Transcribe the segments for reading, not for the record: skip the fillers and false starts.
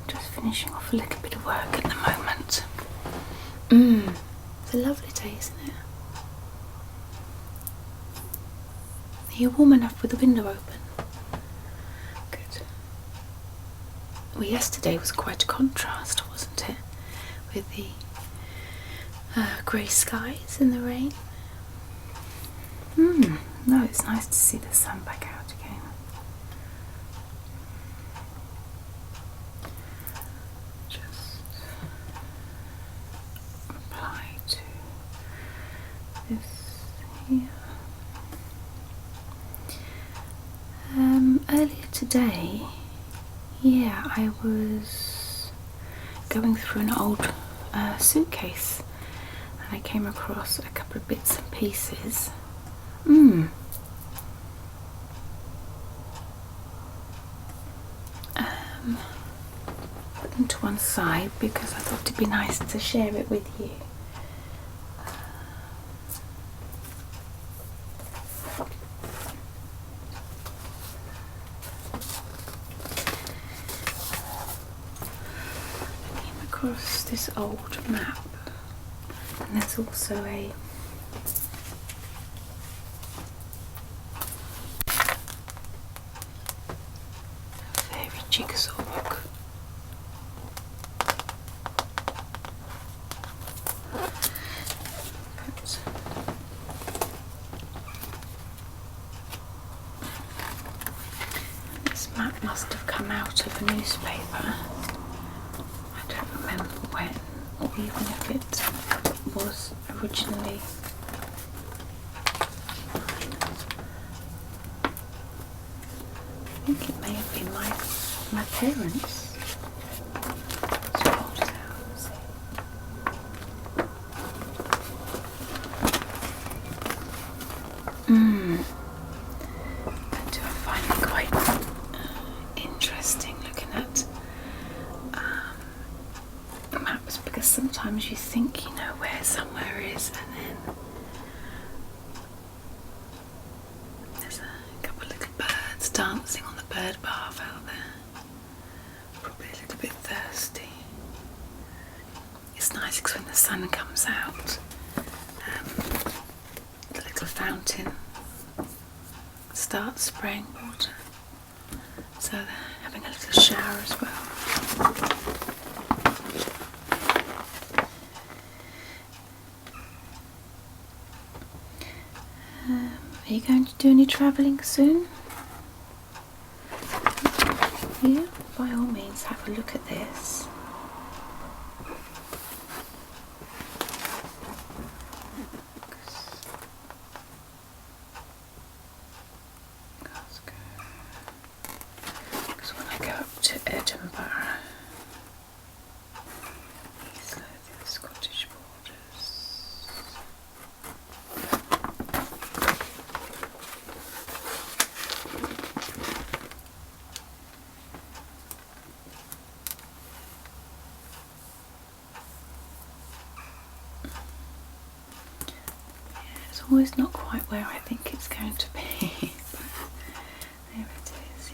Just finishing off a little bit of work at the moment. It's a lovely day, isn't it? Are you warm enough with the window open? Good. Well, yesterday was quite a contrast, wasn't it? With the grey skies and the rain. No, it's nice to see the sun back out again. Just apply to this here. Earlier today, I was going through an old suitcase and I came across a couple of bits and pieces. Put them to one side because I thought it'd be nice to share it with you. I came across this old map, and there's also a fairy jigsaw book. This map must have come out of a newspaper. I don't remember when, or even if it was originally. I think it may have been my parents. Do I find it quite interesting looking at maps, because sometimes you think you know where somewhere is, and then there's a couple of little birds dancing on the bird bath out there. Probably a little bit thirsty. It's nice because when the sun comes out, the little fountain starts spraying water, so they're having a little shower as well. Are you going to do any travelling soon? Yeah, by all means have a look at this. Because when I go up to Edinburgh, these are the Scottish borders. It's always not quite where I think it's going to be, but there it is,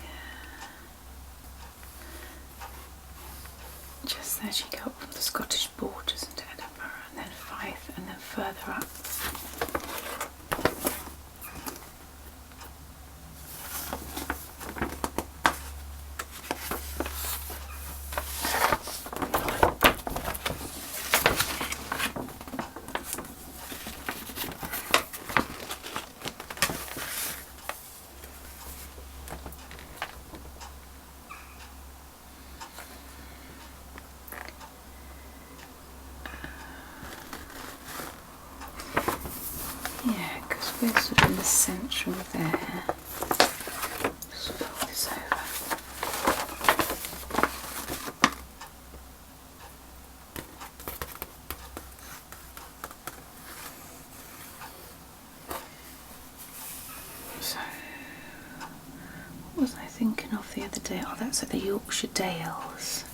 Just as you go up from the Scottish borders into Edinburgh, and then Fife, and then further up. Yeah, because we're sort of in the central there. Just fold this over. So, what was I thinking of the other day? Oh, that's at the Yorkshire Dales.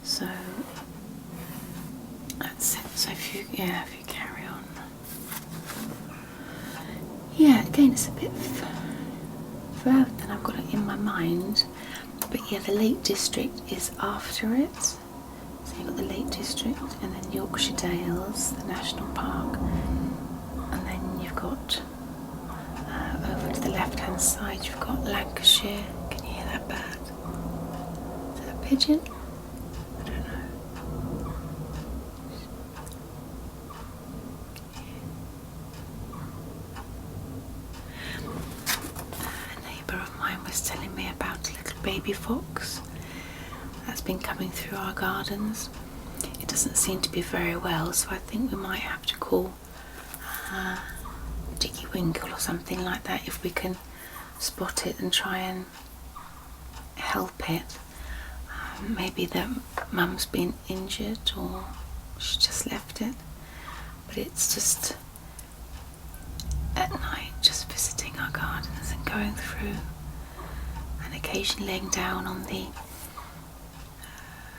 So that's it. So if you carry on. Yeah, again, it's a bit further than I've got it in my mind. But yeah, the Lake District is after it. So you've got the Lake District and then Yorkshire Dales, the National Park, and then you've got over to the left hand side you've got Lancashire. Can you hear that bird? Is that a pigeon? I don't know. A neighbour of mine was telling me about a little baby fox that's been coming through our gardens. It doesn't seem to be very well, so I think we might have to call Dicky Winkle or something like that if we can spot it and try and help it. Maybe the mum's been injured or she just left it, but it's just at night just visiting our gardens and going through and occasionally laying down on the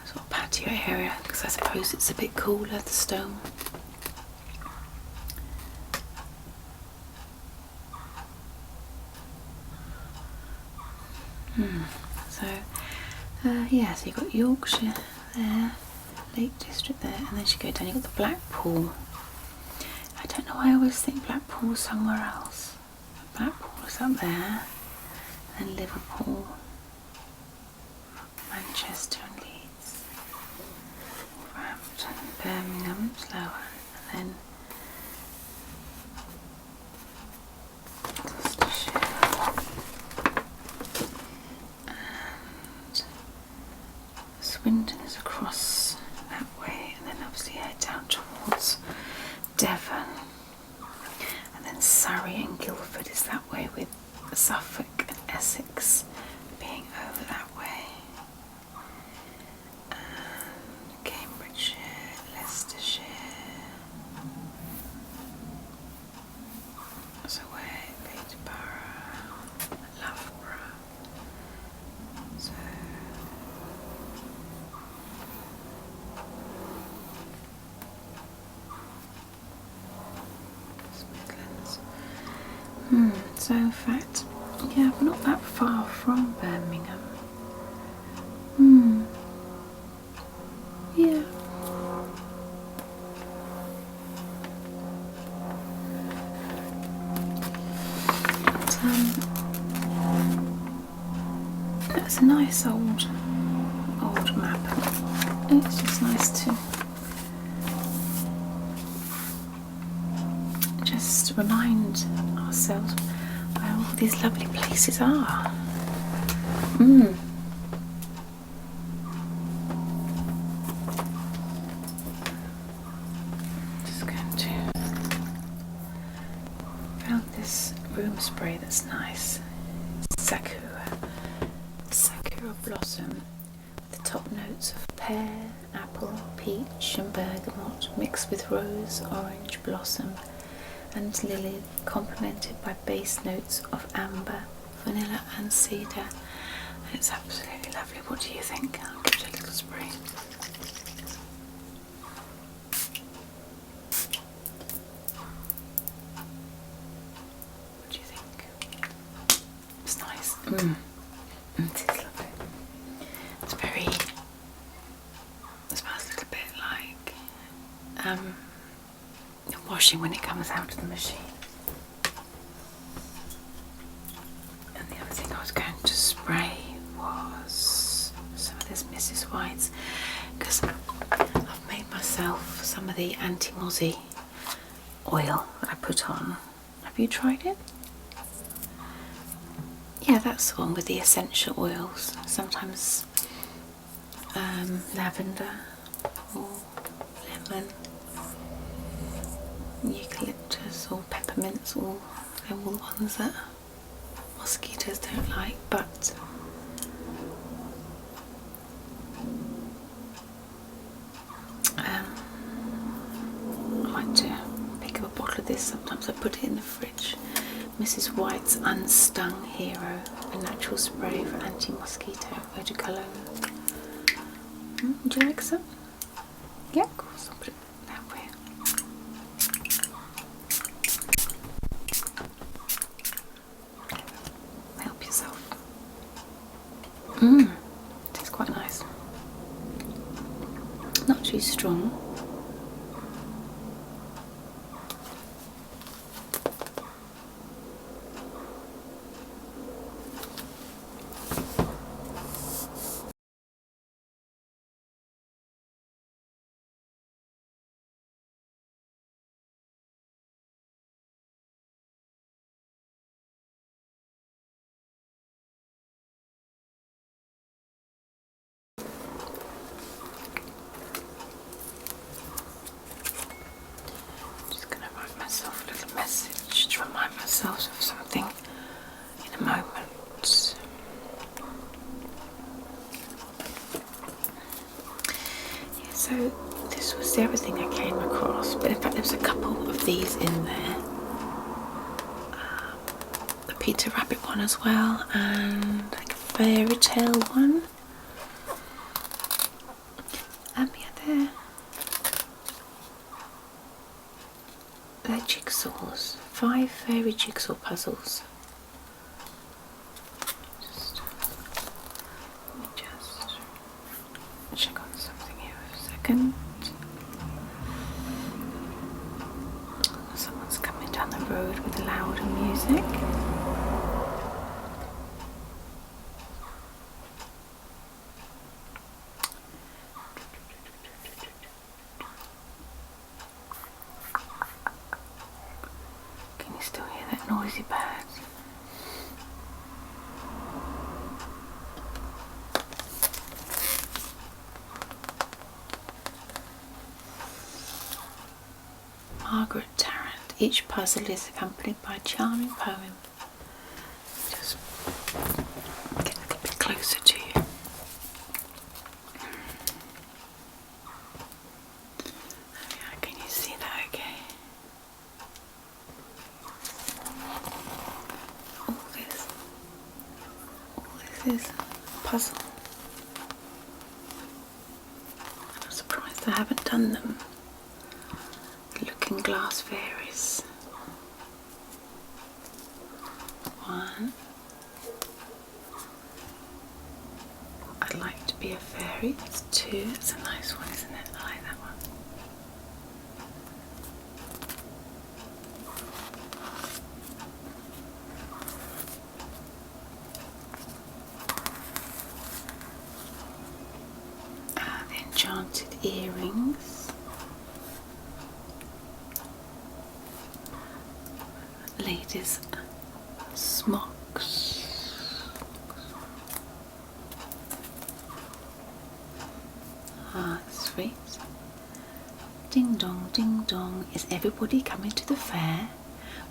sort of patio area because I suppose it's a bit cooler, the stone. So yeah, so you've got Yorkshire there, Lake District there, and then you go down, you've got the Blackpool. I don't know why I always think Blackpool's somewhere else. Blackpool is up there, and then Liverpool, Manchester and Leeds, Wolverhampton, Birmingham, Slough, and then Gloucestershire. Swindon is across that way, and then obviously head down towards Devon, and then Surrey and Guildford is that way, with Suffolk and Essex being over that way, and Cambridgeshire, Leicestershire, so where Peterborough, Loughborough, so so in fact, yeah, we're not that far from Birmingham. Yeah. But, it's a nice old map. It's just nice to just remind ourselves where all these lovely places are. Just going to found this room spray that's nice. Sakura blossom. The top notes of pear, apple, peach and bergamot mixed with rose, orange blossom and lily, complemented by base notes of amber, vanilla and cedar. And it's absolutely lovely. What do you think? I'll give it a little spray. What do you think? It's nice. It is lovely. It's very, it smells a little bit like washing when it comes out of the machine. And the other thing I was going to spray was some of this Mrs. White's, because I've made myself some of the anti-mozzie oil that I put on. Have you tried it? Yeah, that's the one with the essential oils. Sometimes lavender or lemon, eucalyptus or peppermints, they're all the ones that mosquitoes don't like, but I like to pick up a bottle of this. Sometimes I put it in the fridge. Mrs. White's Unstung Hero, a natural spray for anti-mosquito eau de cologne. Would you like some? Yeah, of course, I'll put it that way. Help yourself. too strong. Myself a little message to remind myself of something in a moment. Yeah, so this was the other thing I came across, but in fact there was a couple of these in there. The Peter Rabbit one as well, and like a fairy tale one. Yeah, they're jigsaws. 5 fairy jigsaw puzzles. Let me just check on something here for a second. Someone's coming down the road with louder music. Can you still hear that noisy bird? Margaret Tarrant. Each puzzle is accompanied by a charming poem. Just get a little bit closer to you. Can you see that okay? All this is a puzzle. I'm surprised I haven't done them. Looking glass fairies. 1. I'd like to be a fairy. That's 2. It's a nice one, isn't it? I like that one. The enchanted earrings. Ladies' smocks. Sweet. Ding dong, is everybody coming to the fair?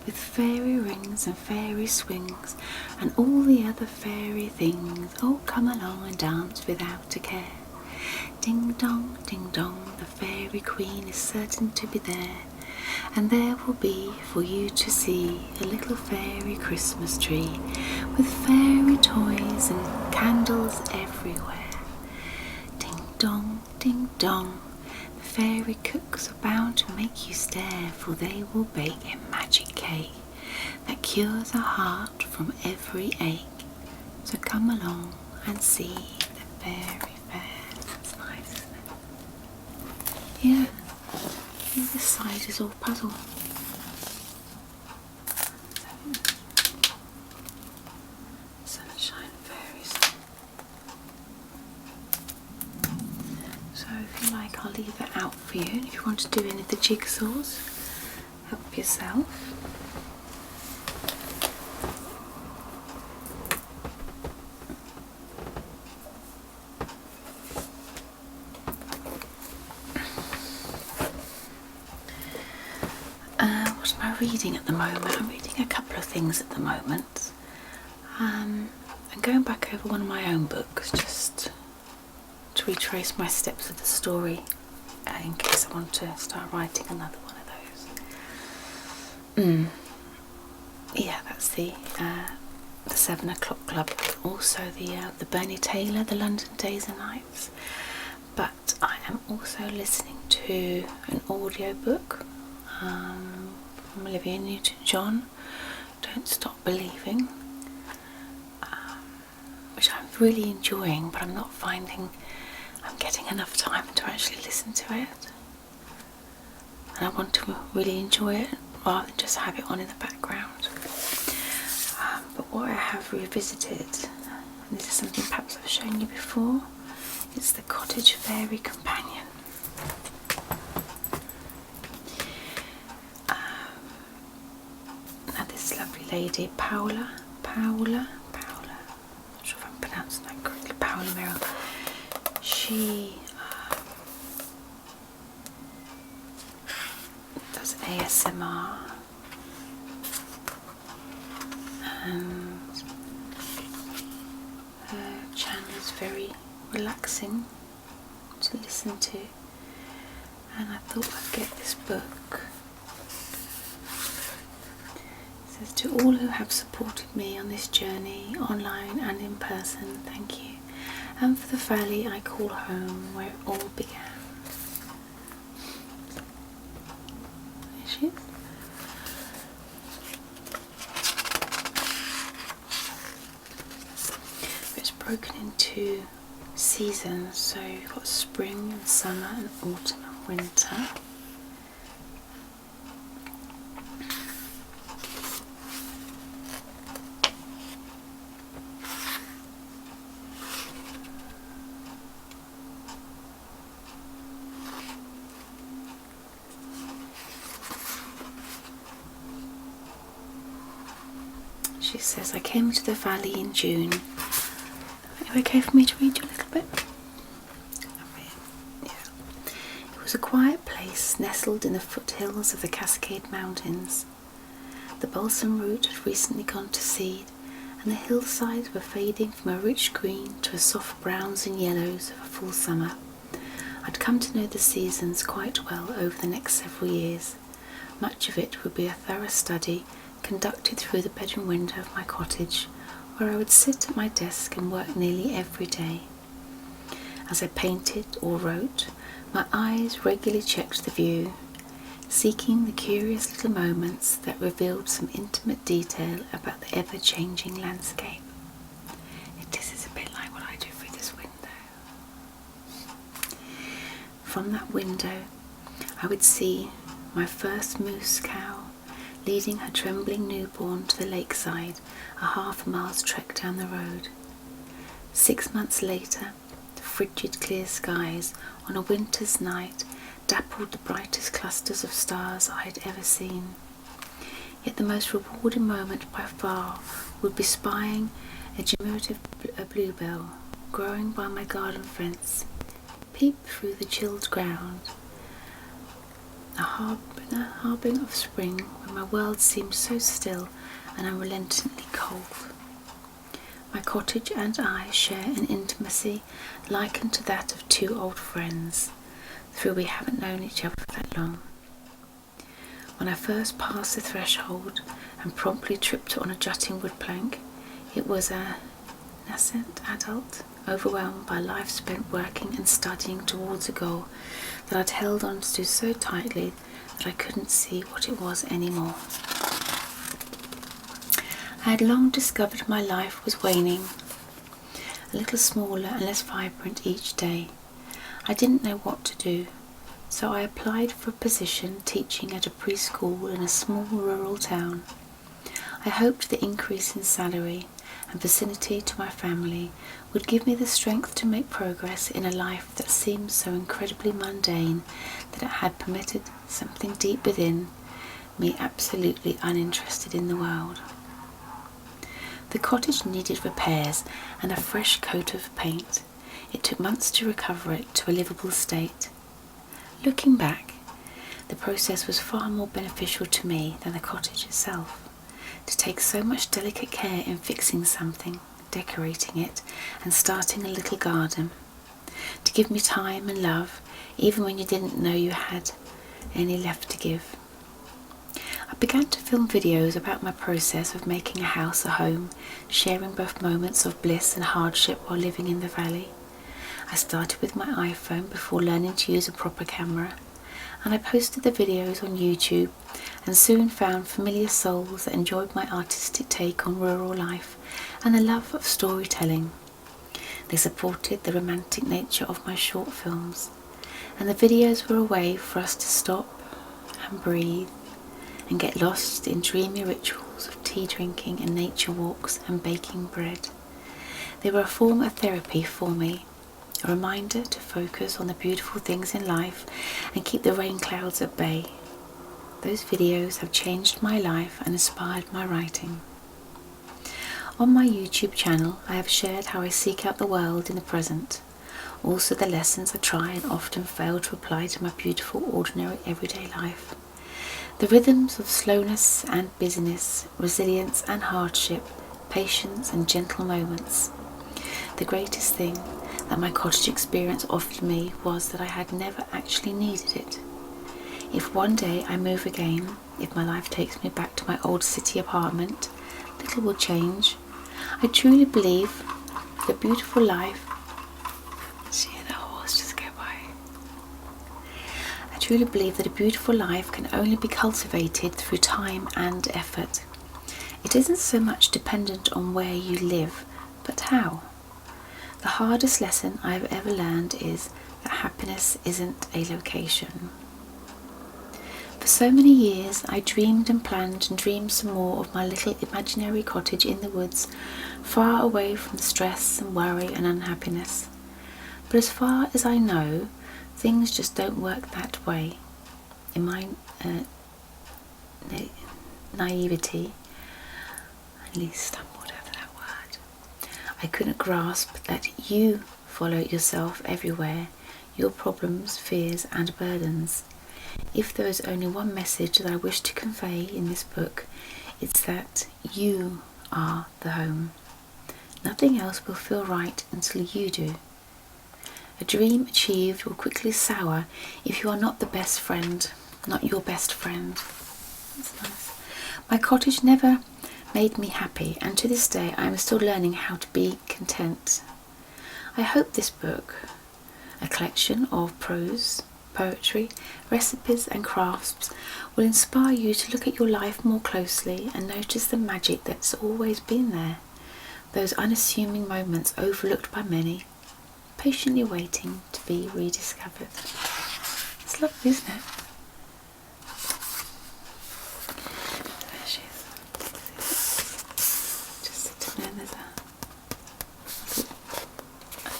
With fairy rings and fairy swings and all the other fairy things. Oh, come along and dance without a care. Ding dong, the fairy queen is certain to be there. And there will be for you to see a little fairy Christmas tree with fairy toys and candles everywhere. Ding dong, the fairy cooks are bound to make you stare, for they will bake a magic cake that cures a heart from every ache. So come along and see the fairy fair. That's nice, isn't it? Yeah. This side is all puzzle. Sunshine fairies. So if you like, I'll leave that out for you. And if you want to do any of the jigsaws, help yourself. What am I reading at the moment? I'm reading a couple of things at the moment. I'm going back over one of my own books just to retrace my steps of the story in case I want to start writing another one of those. Yeah, that's the 7 o'clock club. Also the Bernie Taylor, the London Days and Nights. But I am also listening to an audio book from Olivia Newton-John, Don't Stop Believing, which I'm really enjoying, but I'm I'm getting enough time to actually listen to it, and I want to really enjoy it rather than just have it on in the background. But what I have revisited, and this is something perhaps I've shown you before, it's the Cottage Fairy Companion. Now this lovely lady, Paola, I'm not sure if I'm pronouncing that correctly, Paola Merrill, she does ASMR, and her channel is very relaxing to listen to, and I thought I'd get this book. It says, "To all who have supported me on this journey, online and in person, thank you, and for the valley I call home where it all began." There she is. It's broken into seasons, so you've got spring and summer and autumn and winter. She says, "I came to the valley in June." Are you okay for me to read you a little bit? Yeah. "It was a quiet place nestled in the foothills of the Cascade Mountains. The balsam root had recently gone to seed, and the hillsides were fading from a rich green to a soft browns and yellows of a full summer. I'd come to know the seasons quite well over the next several years. Much of it would be a thorough study conducted through the bedroom window of my cottage, where I would sit at my desk and work nearly every day. As I painted or wrote, my eyes regularly checked the view, seeking the curious little moments that revealed some intimate detail about the ever-changing landscape." This is a bit like what I do through this window. "From that window, I would see my first moose cow leading her trembling newborn to the lakeside, a half-mile's trek down the road. 6 months later, the frigid clear skies on a winter's night dappled the brightest clusters of stars I had ever seen. Yet the most rewarding moment by far would be spying a diminutive bluebell growing by my garden fence, peep through the chilled ground, a harbinger of spring when my world seemed so still and unrelentingly cold. My cottage and I share an intimacy likened to that of two old friends, though we haven't known each other for that long. When I first passed the threshold and promptly tripped on a jutting wood plank, it was a nascent adult, overwhelmed by life spent working and studying towards a goal that I'd held on to so tightly that I couldn't see what it was anymore. I had long discovered my life was waning, a little smaller and less vibrant each day. I didn't know what to do, so I applied for a position teaching at a preschool in a small rural town. I hoped the increase in salary and vicinity to my family would give me the strength to make progress in a life that seemed so incredibly mundane that it had permitted something deep within me absolutely uninterested in the world. The cottage needed repairs and a fresh coat of paint. It took months to recover it to a livable state. Looking back, the process was far more beneficial to me than the cottage itself. To take so much delicate care in fixing something, decorating it, and starting a little garden. To give me time and love, even when you didn't know you had any left to give. I began to film videos about my process of making a house a home, sharing both moments of bliss and hardship while living in the valley. I started with my iPhone before learning to use a proper camera, and I posted the videos on YouTube and soon found familiar souls that enjoyed my artistic take on rural life and the love of storytelling. They supported the romantic nature of my short films, and the videos were a way for us to stop and breathe and get lost in dreamy rituals of tea drinking and nature walks and baking bread. They were a form of therapy for me, a reminder to focus on the beautiful things in life and keep the rain clouds at bay. Those videos have changed my life and inspired my writing. On my YouTube channel, I have shared how I seek out the world in the present, also the lessons I try and often fail to apply to my beautiful, ordinary, everyday life. The rhythms of slowness and busyness, resilience and hardship, patience and gentle moments. The greatest thing that my cottage experience offered me was that I had never actually needed it. If one day I move again, if my life takes me back to my old city apartment, little will change. I truly believe the beautiful life. See the horse just go by. I truly believe that a beautiful life can only be cultivated through time and effort. It isn't so much dependent on where you live, but how. The hardest lesson I have ever learned is that happiness isn't a location. For so many years I dreamed and planned and dreamed some more of my little imaginary cottage in the woods, far away from the stress and worry and unhappiness. But as far as I know, things just don't work that way. In my naivety, at least whatever that word, I couldn't grasp that you follow yourself everywhere, your problems, fears and burdens. If there is only one message that I wish to convey in this book, it's that you are the home. Nothing else will feel right until you do. A dream achieved will quickly sour if you are not your best friend. That's nice. My cottage never made me happy, and to this day I am still learning how to be content. I hope this book, a collection of prose, poetry, recipes and crafts, will inspire you to look at your life more closely and notice the magic that's always been there, those unassuming moments overlooked by many, patiently waiting to be rediscovered. It's lovely, isn't it? There she is. Just sitting there, there's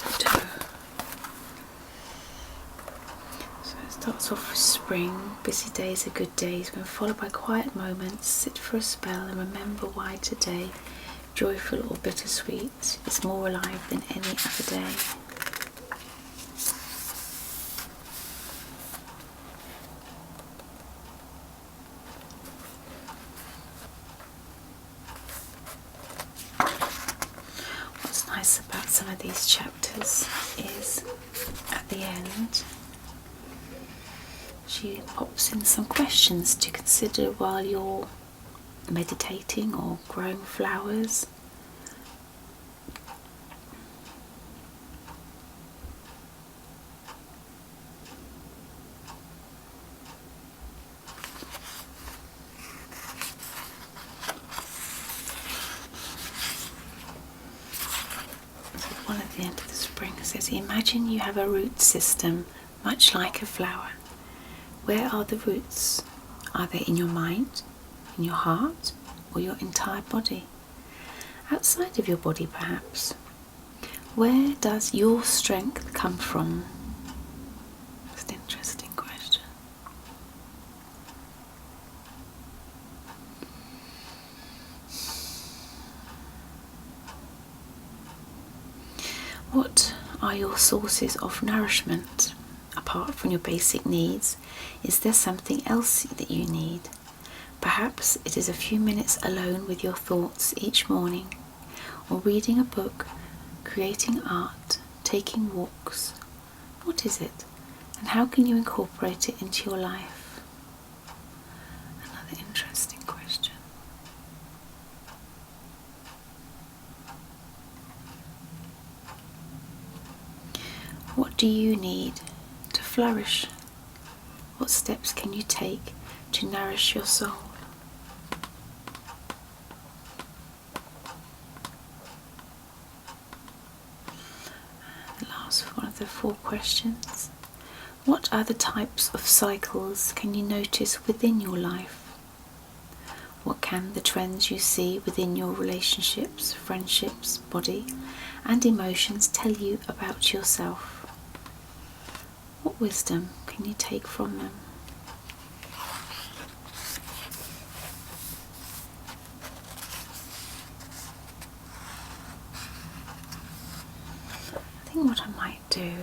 a toe. Starts off with spring, busy days are good days, when followed by quiet moments. Sit for a spell and remember why today, joyful or bittersweet, is more alive than any other day. What's nice about some of these chapters is at the end she pops in some questions to consider while you're meditating or growing flowers. One at the end of the spring says, imagine you have a root system much like a flower. Where are the roots? Are they in your mind, in your heart, or your entire body? Outside of your body, perhaps. Where does your strength come from? That's an interesting question. What are your sources of nourishment? Apart from your basic needs, is there something else that you need? Perhaps it is a few minutes alone with your thoughts each morning, or reading a book, creating art, taking walks. What is it, and how can you incorporate it into your life? Another interesting question. What do you need to flourish? What steps can you take to nourish your soul? the 4 questions. What other types of cycles can you notice within your life? What can the trends you see within your relationships, friendships, body, and emotions tell you about yourself? What wisdom can you take from them? I think what I might do,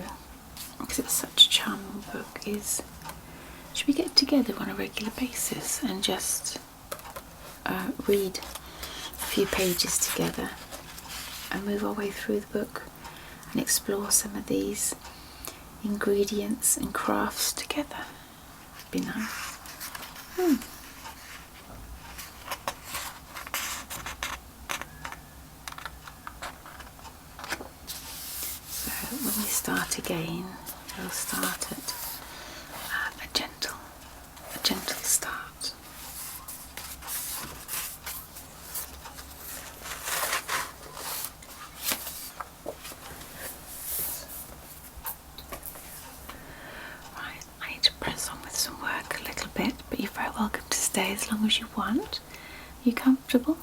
because it's such a charming book, is should we get together on a regular basis and just read a few pages together and move our way through the book and explore some of these ingredients and crafts together? It'd be nice. So when we start again, we'll start at a gentle start. Right, I need to press on with some work a little bit, but you're very welcome to stay as long as you want. Are you comfortable?